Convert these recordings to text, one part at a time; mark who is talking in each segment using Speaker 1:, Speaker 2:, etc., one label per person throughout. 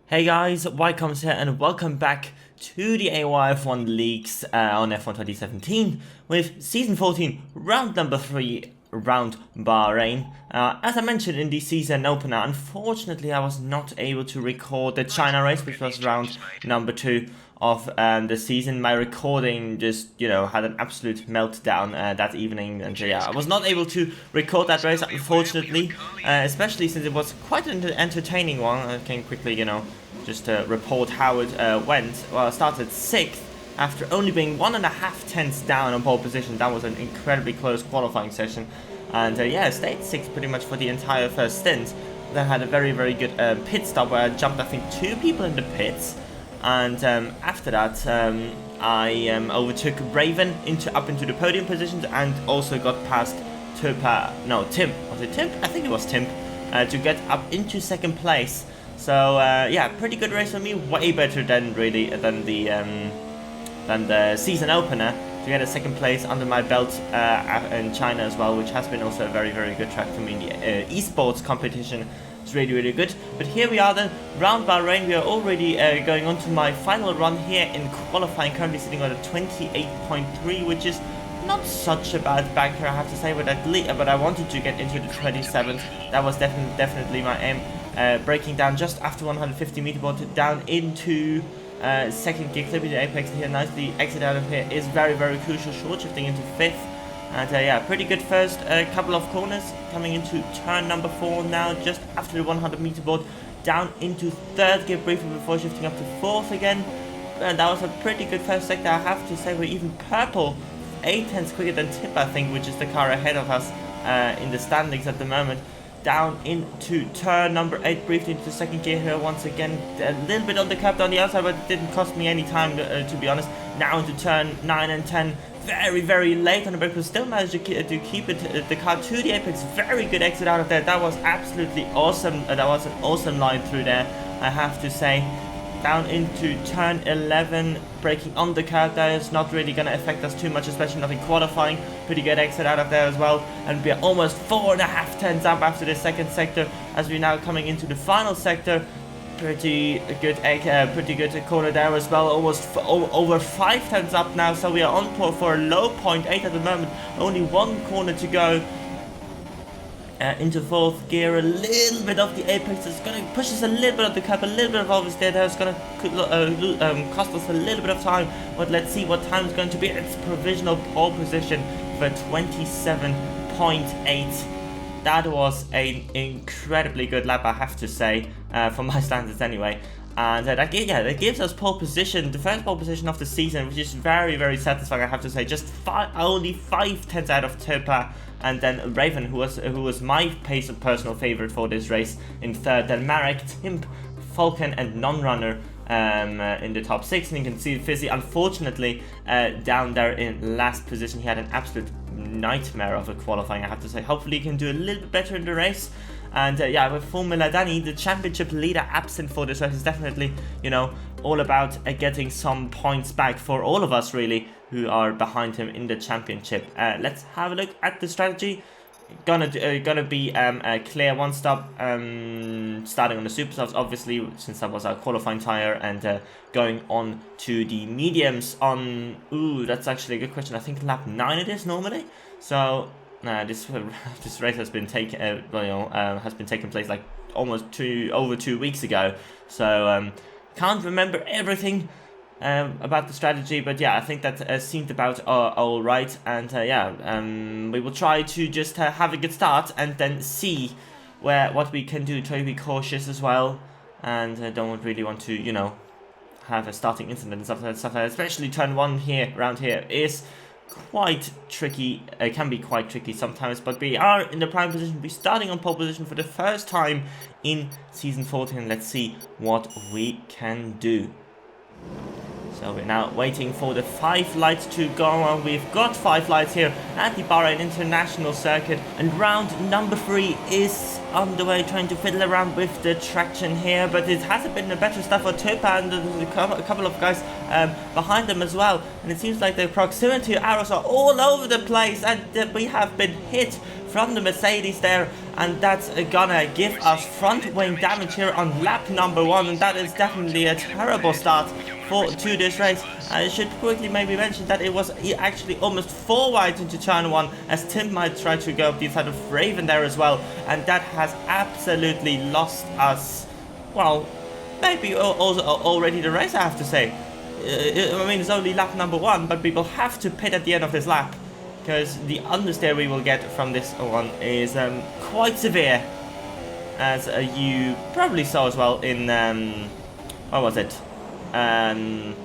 Speaker 1: Hey guys, Ycoms here and welcome back to the AOR F1 leagues on F1 2017 with Season 14, round number 3, round Bahrain. As I mentioned in the season opener, unfortunately I was not able to record the China race, which was round number 2 of the season. My recording just, had an absolute meltdown that evening, and I was not able to record that race, unfortunately, especially since it was quite an entertaining one. I can quickly, just report how it went. Well, I started 6th after only being 1.5 tenths down on pole position. That was an incredibly close qualifying session, and stayed 6th pretty much for the entire first stint. Then had a very, very good pit stop where I jumped, I think, 2 people in the pits. And after that, I overtook Raven up into the podium positions, and also got past Tim. Was it Tim? I think it was Tim, to get up into 2nd place. So pretty good race for me. Way better than the season opener, to get a 2nd place under my belt in China as well, which has been also a very, very good track for me in the esports competition. It's really, really good. But here we are then, round Bahrain. We are already going on to my final run here in qualifying, currently sitting on a 28.3, which is not such a bad banker, I have to say, but I wanted to get into the 27th. That was definitely my aim. Breaking down just after 150 meter board down into 2nd gear, clipping the apex here nicely. Exit out of here is very, very crucial. Short shifting into 5th. And pretty good first couple of corners, coming into turn number 4 now, just after the 100 meter board, down into 3rd gear briefly before shifting up to 4th again. And that was a pretty good first sector, I have to say. We're even purple 8 tenths quicker than Tip, I think, which is the car ahead of us in the standings at the moment. Down into turn number 8, briefly into 2nd gear here once again. A little bit on the curb down the outside, but it didn't cost me any time, to be honest. Now into turn 9 and 10. Very, very late on the brake, but still managed to keep the car to the apex. Very good exit out of there. That was absolutely awesome. That was an awesome line through there, I have to say. Down into turn 11, braking on the curb. That is not really going to affect us too much, especially not in qualifying. Pretty good exit out of there as well, and we're almost 4.5 tenths up after the 2nd sector, as we're now coming into the final sector. Pretty good corner there as well, almost over 5 tenths up now, so we are on for a low 0.8 at the moment. Only 1 corner to go. Into 4th gear, a little bit of the apex is going to push us a little bit of the curb, a little bit of oversteer there. It's going to cost us a little bit of time, but let's see what time is going to be. It's provisional pole position for 27.8. That was an incredibly good lap, I have to say, for my standards anyway. And that gives us pole position, the first pole position of the season, which is very, very satisfying, I have to say. Just only 5 tenths out of Topa, and then Raven, who was my personal favorite for this race, in 3rd. Then Marek, Timp, Falcon, and Non-Runner in the top 6. And you can see Fizzy, unfortunately, down there in last position. He had an absolute nightmare of a qualifying, I have to say. Hopefully he can do a little bit better in the race. And with Formula Danny, the championship leader, absent for this race, is definitely, all about getting some points back for all of us, really, who are behind him in the championship. Let's have a look at the strategy. Gonna be a clear 1-stop, starting on the super softs, obviously, since that was our qualifying tire, and going on to the mediums on. Ooh, that's actually a good question. I think lap 9 it is normally. So this race has been taken place like almost over 2 weeks ago. So can't remember everything about the strategy, but I think that seemed about all right. And we will try to just have a good start, and then see what we can do. Try to be cautious as well, and don't really want to have a starting incident and stuff like that. Especially turn 1 here around here is quite tricky. It can be quite tricky sometimes, but we are in the prime position. We're starting on pole position for the first time in season 14. Let's see what we can do. So we're now waiting for the 5 lights to go on. We've got 5 lights here at the Bahrain International Circuit, and round number 3 is on the way, trying to fiddle around with the traction here, but it hasn't been a better stuff for Topa, and there's a couple of guys behind them as well, and it seems like the proximity arrows are all over the place, and we have been hit from the Mercedes there, and that's gonna give us front wing damage here on lap number 1, and that is definitely a terrible start to this race. I should quickly maybe mention that it was actually almost 4 wide into turn 1, as Tim might try to go up the side of Raven there as well, and that has absolutely lost us, well, maybe also already the race, I have to say. I mean, it's only lap number 1, but we will have to pit at the end of this lap, because the understeer we will get from this one is quite severe, as you probably saw as well in, what was it? In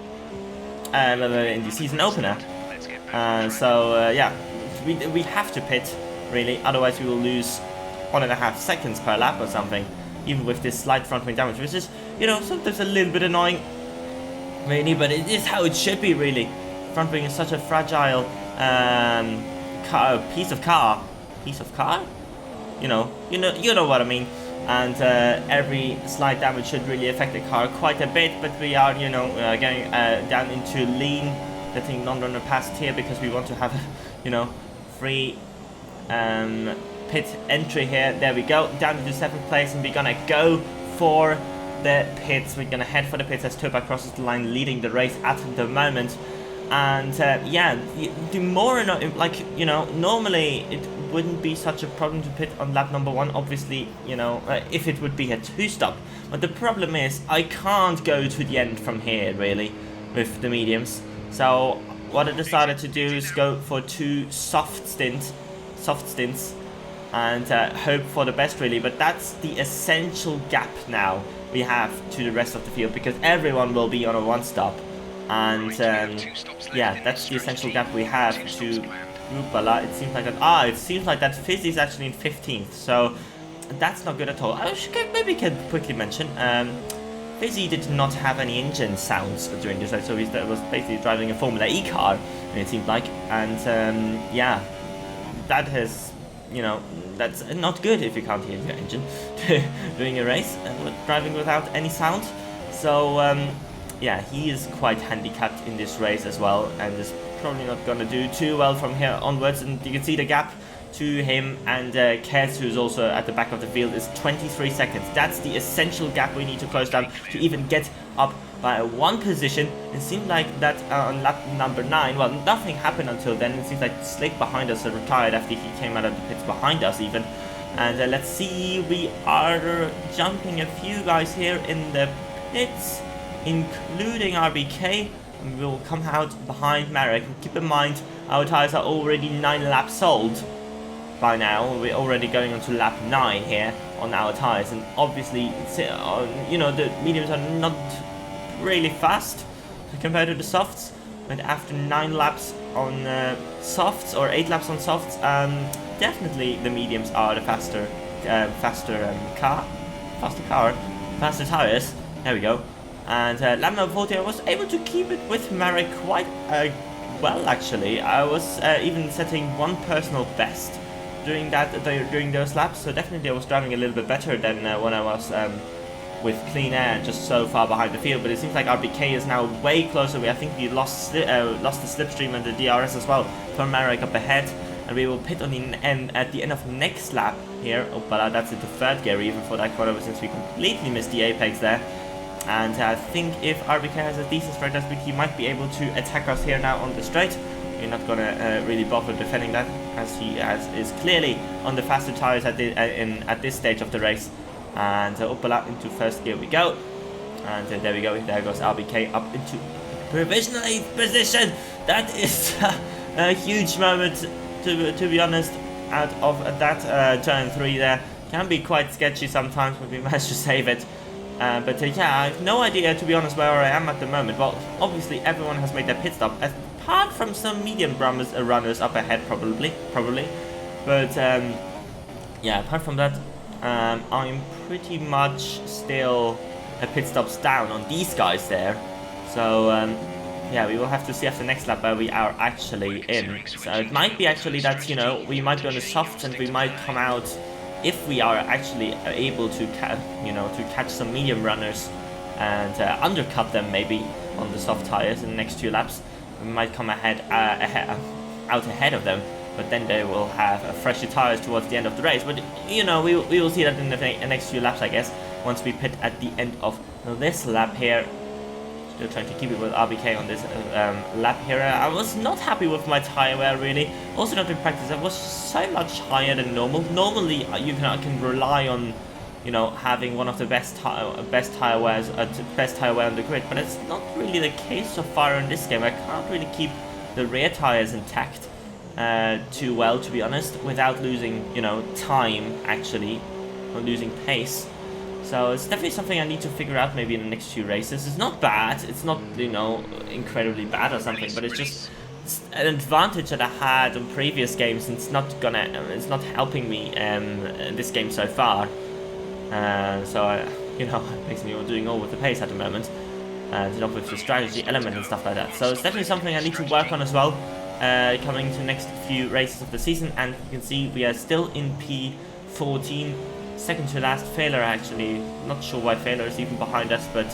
Speaker 1: the season opener. Yeah, we have to pit, really, otherwise we will lose 1.5 seconds per lap or something, even with this slight front wing damage, which is, you know, sometimes a little bit annoying, really, but it is how it should be, really. Front wing is such a fragile piece of car, you know what I mean. And every slight damage should really affect the car quite a bit, but we are, you know, going down into lean, letting non-runner past here, because we want to have, you know, free pit entry here. There we go, down into 7th place, and we're gonna go for the pits. We're gonna head for the pits as Topa crosses the line, leading the race at the moment. And yeah, the more, like, you know, normally it wouldn't be such a problem to pit on lap number 1, obviously, you know, if it would be a 2-stop. But the problem is, I can't go to the end from here, really, with the mediums. So what I decided to do is go for 2 soft stints, and hope for the best, really. But that's the essential gap now we have to the rest of the field, because everyone will be on a 1-stop. And yeah, that's the essential gap we have to Rupala. It seems like that. It seems like that Fizzy is actually in 15th, so that's not good at all. I maybe can quickly mention, Fizzy did not have any engine sounds during this race, so he was basically driving a Formula E car, it seemed like, and yeah, that has, you know, that's not good if you can't hear your engine doing a race and driving without any sound. So yeah, he is quite handicapped in this race as well, and is probably not going to do too well from here onwards. And you can see the gap to him and Kez, who's also at the back of the field, is 23 seconds. That's the essential gap we need to close down to even get up by 1 position. It seemed like that on lap number 9, well, nothing happened until then. It seems like Slick behind us retired after he came out of the pits behind us even. And let's see, we are jumping a few guys here in the pits, including RBK. We will come out behind Marek. Keep in mind, our tires are already 9 laps old by now. We're already going on to lap 9 here on our tires, and obviously, you know, the mediums are not really fast compared to the softs. But after 9 laps on softs, or 8 laps on softs, definitely the mediums are the faster tires. There we go. And lap number 40, I was able to keep it with Marek quite well, actually. I was even setting 1 personal best during those laps, so definitely I was driving a little bit better than when I was with clean air, just so far behind the field. But it seems like RBK is now way closer. I think we lost the slipstream and the DRS as well from Marek up ahead, and we will pit on the end at the end of next lap here. Oh, but that's into 3rd gear even for that corner, since we completely missed the apex there. And I think if RBK has a decent straight speed, he might be able to attack us here now on the straight. We're not gonna really bother defending that, as he is clearly on the faster tires at this stage of the race. And Uppala into 1st gear we go. And there we go. There goes RBK up into provisional 8th position. That is a huge moment, to be honest. Out of that turn 3 there, can be quite sketchy sometimes, but we managed to save it. But yeah, I have no idea, to be honest, where I am at the moment. Well, obviously everyone has made their pit stop, apart from some medium runners up ahead, probably. But yeah, apart from that, I'm pretty much still a pit stops down on these guys there. So yeah, we will have to see after the next lap where we are actually in. So it might be actually that, you know, we might be on the softs and we might come out, if we are actually able to, to catch some medium runners and undercut them maybe on the soft tires in the next 2 laps. We might come out ahead of them, but then they will have fresher tires towards the end of the race. But, you know, we will see that in the next few laps, I guess, once we pit at the end of this lap here. Still trying to keep it with RBK on this lap here. I was not happy with my tire wear, really. Also not in practice, I was so much higher than normal. Normally, I can rely on, you know, having one of the best tire wear on the grid, but it's not really the case so far in this game. I can't really keep the rear tires intact too well, to be honest, without losing, you know, time actually, or losing pace. So it's definitely something I need to figure out maybe in the next few races. It's not bad, it's not, you know, incredibly bad or something, but it's an advantage that I had in previous games, and it's not helping me in this game so far. You know, it makes me doing all with the pace at the moment, and not with the strategy element and stuff like that. So it's definitely something I need to work on as well, coming to the next few races of the season. And you can see we are still in P14. Second to last. Failer, actually, not sure why Failer is even behind us, but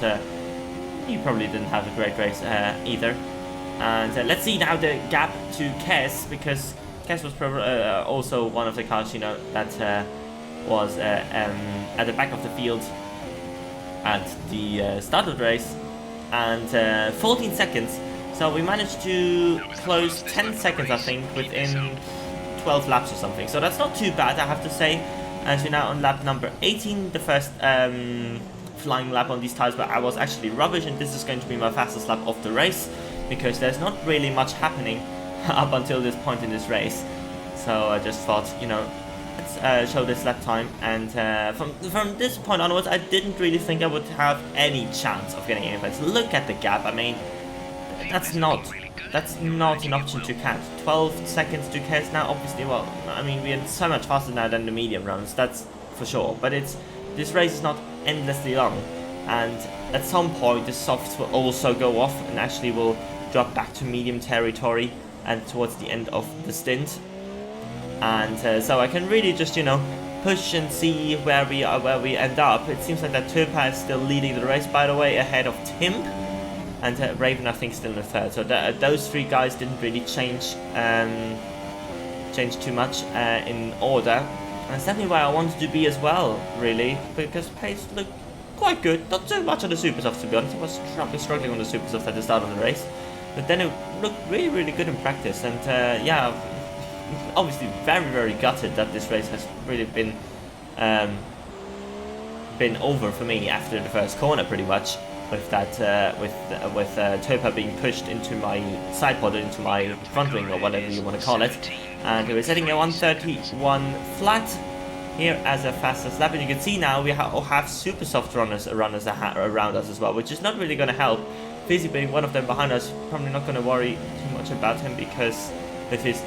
Speaker 1: he probably didn't have a great race either. And let's see now the gap to Kes, because Kes was probably also one of the cars, you know, that was at the back of the field at the start of the race, and 14 seconds. So we managed to close 10 seconds, I think, within 12 laps or something. So that's not too bad, I have to say. As we're now on lap number 18, the first flying lap on these tires, but I was actually rubbish, and this is going to be my fastest lap of the race, because there's not really much happening up until this point in this race. So I just thought, you know, let's show this lap time, and from this point onwards, I didn't really think I would have any chance of getting any place. Look at the gap. I mean, that's not an option to catch. 12 seconds to catch now, obviously. Well, I mean, we're so much faster now than the medium runs, that's for sure, but this race is not endlessly long, and at some point the softs will also go off and actually will drop back to medium territory and towards the end of the stint. And so I can really just, you know, push and see where we end up. It seems like that Turpa is still leading the race, by the way, ahead of Tim. And Raven, I think, still in the third. So those 3 guys didn't really change too much in order. And that's definitely where I wanted to be as well, really, because pace looked quite good. Not too much on the super softs, to be honest. I was struggling on the super softs at the start of the race, but then it looked really, really good in practice. And yeah, obviously very, very gutted that this race has really been over for me after the first corner, pretty much. With that, with Turpa being pushed into my side pod, into my front wing, or whatever you want to call it, and we're setting a 131 flat here as a fastest lap. And you can see now we have super soft runners around us as well, which is not really going to help. Fizzy being one of them behind us, probably not going to worry too much about him, because with his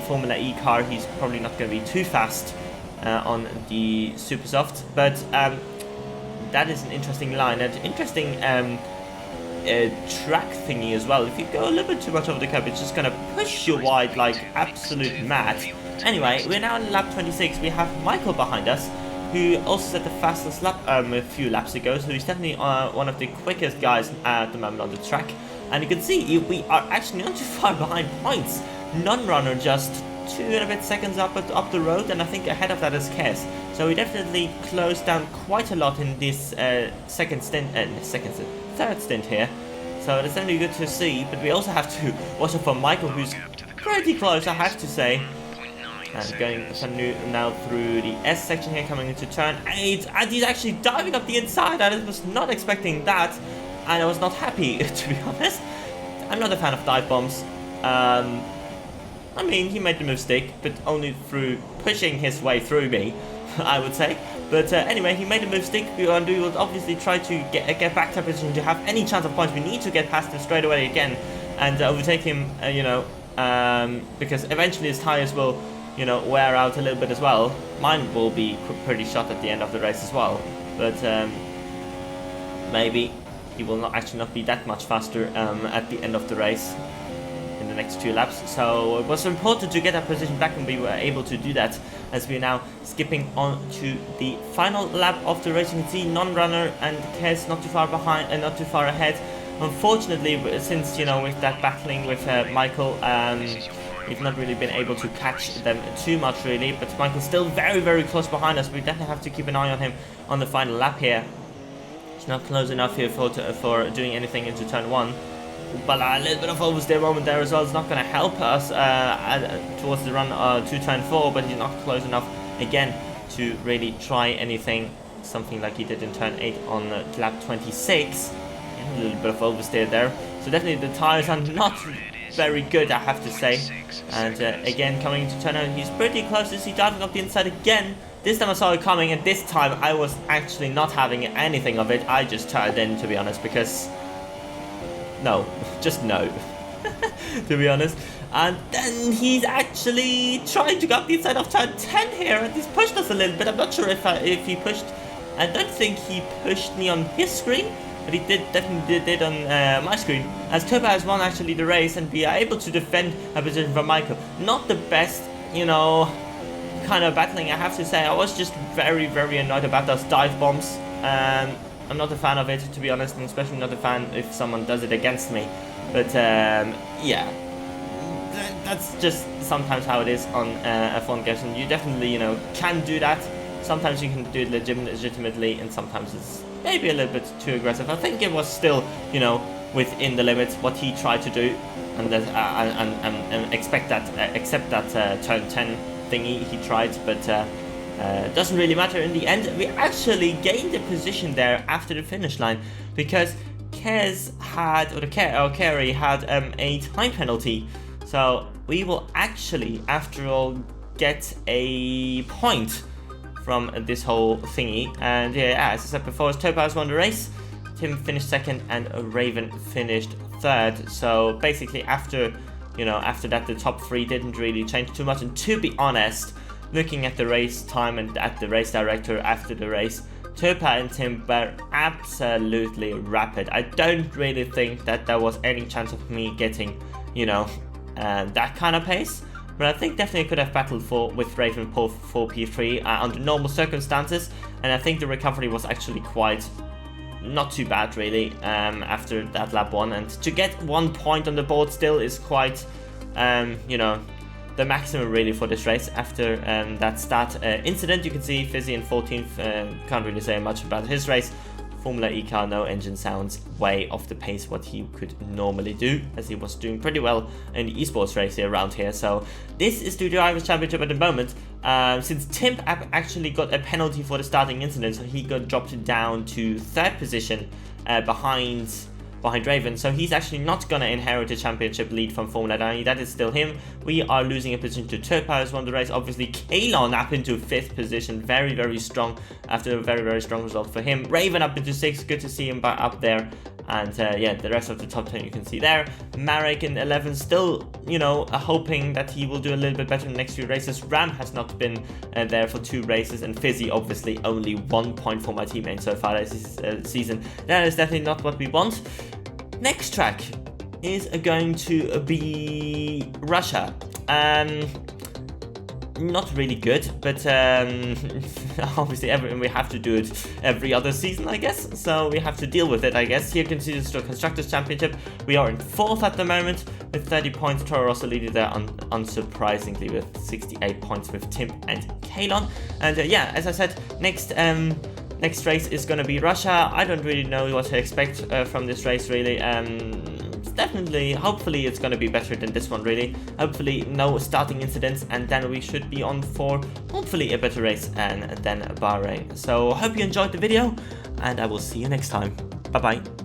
Speaker 1: Formula E car, he's probably not going to be too fast on the super soft, but. That is an interesting line, and interesting track thingy as well. If you go a little bit too much over the curb, it's just going to push you wide like absolute mad. Anyway, we're now on lap 26. We have Michael behind us, who also set the fastest lap a few laps ago, so he's definitely one of the quickest guys at the moment on the track. And you can see we are actually not too far behind points. Non-runner just 2 and a bit seconds up the road, and I think ahead of that is Kes. So we definitely closed down quite a lot in this third stint here. So it's definitely good to see, but we also have to watch out for Michael, who's pretty close, I have to say. And going now through the S section here, coming into turn 8, and he's actually diving up the inside. I was not expecting that, and I was not happy, to be honest. I'm not a fan of dive bombs. I mean, he made the mistake, but only through pushing his way through me, I would say. But anyway, he made a mistake, and we will obviously try to get back to a position to have any chance of points. We need to get past him straight away again and overtake him, because eventually his tires will, wear out a little bit as well. Mine will be pretty shot at the end of the race as well. But maybe he will not be that much faster at the end of the race in the next 2 laps. So it was important to get that position back, and we were able to do that as we're now skipping on to the final lap of the race. You can see non-runner and Kez not too far behind and not too far ahead. Unfortunately, since, you know, with that battling with Michael, we've not really been able to catch them too much really, but Michael's still very, very close behind us. We definitely have to keep an eye on him on the final lap here. He's not close enough here for doing anything into turn 1. But a little bit of oversteer moment there as well is not going to help us towards the run to turn 4, but he's not close enough again to really try anything, something like he did in turn 8 on lap 26. A little bit of oversteer there, so definitely the tyres are not very good, I have to say. And again, coming into turn 9, he's pretty close to see diving up the inside again. This time I saw it coming, and this time I was actually not having anything of it. I just turned in, to be honest, because no, just no, to be honest. And then he's actually trying to go up the inside of turn 10 here, and he's pushed us a little bit. I'm not sure if he pushed. I don't think he pushed me on his screen, but he definitely did on my screen, as Turbo has won actually the race, and we are able to defend a position from Michael. Not the best, you know, kind of battling, I have to say. I was just very, very annoyed about those dive bombs. I'm not a fan of it, to be honest, and especially not a fan if someone does it against me. But yeah, that's just sometimes how it is on F1 games, and you definitely, you know, can do that. Sometimes you can do it legitimately, and sometimes it's maybe a little bit too aggressive. I think it was still, you know, within the limits what he tried to do, and accept that turn 10 thingy he tried, but doesn't really matter in the end. We actually gained a position there after the finish line, because Kez had, or Kerry had a time penalty, so we will actually, after all, get a point from this whole thingy. And yeah, as I said before, Topaz won the race, Tim finished 2nd, and Raven finished 3rd. So basically after, you know, after that the top 3 didn't really change too much. And to be honest, looking at the race time and at the race director after the race, Turpa and Tim were absolutely rapid. I don't really think that there was any chance of me getting, you know, that kind of pace. But I think definitely could have battled with Raven for P3 under normal circumstances. And I think the recovery was actually quite not too bad really after that lap 1. And to get 1 point on the board still is quite, you know, the maximum really for this race. After that start incident, you can see Fizzy in 14th, can't really say much about his race. Formula E car, no engine sounds, way off the pace what he could normally do, as he was doing pretty well in the esports race here around here. So this is the Drivers' Championship at the moment. Since Tim actually got a penalty for the starting incident, so he got dropped down to 3rd position behind Raven, so he's actually not gonna inherit a championship lead from Formula 9. That is still him. We are losing a position to Turpa, who's won the race. Obviously, Kalon up into 5th position, very, very strong after a very, very strong result for him. Raven up into 6th, good to see him back up there. And yeah, the rest of the top 10 you can see there. Marek in 11th, still, you know, hoping that he will do a little bit better in the next few races. Ram has not been there for 2 races, and Fizzy obviously only 1 point for my teammate so far this season. That is definitely not what we want. Next track is going to be Russia. Not really good, but obviously we have to do it every other season, I guess, so we have to deal with it, I guess. Here you can see this is the Constructors' Championship. We are in 4th at the moment with 30 points. Toro Rosso leading there unsurprisingly with 68 points with Tim and Kalon. And yeah, as I said, next race is going to be Russia. I don't really know what to expect from this race really. Definitely, hopefully it's going to be better than this one really. Hopefully no starting incidents, and then we should be on for hopefully a better race than Bahrain. So hope you enjoyed the video, and I will see you next time. Bye bye.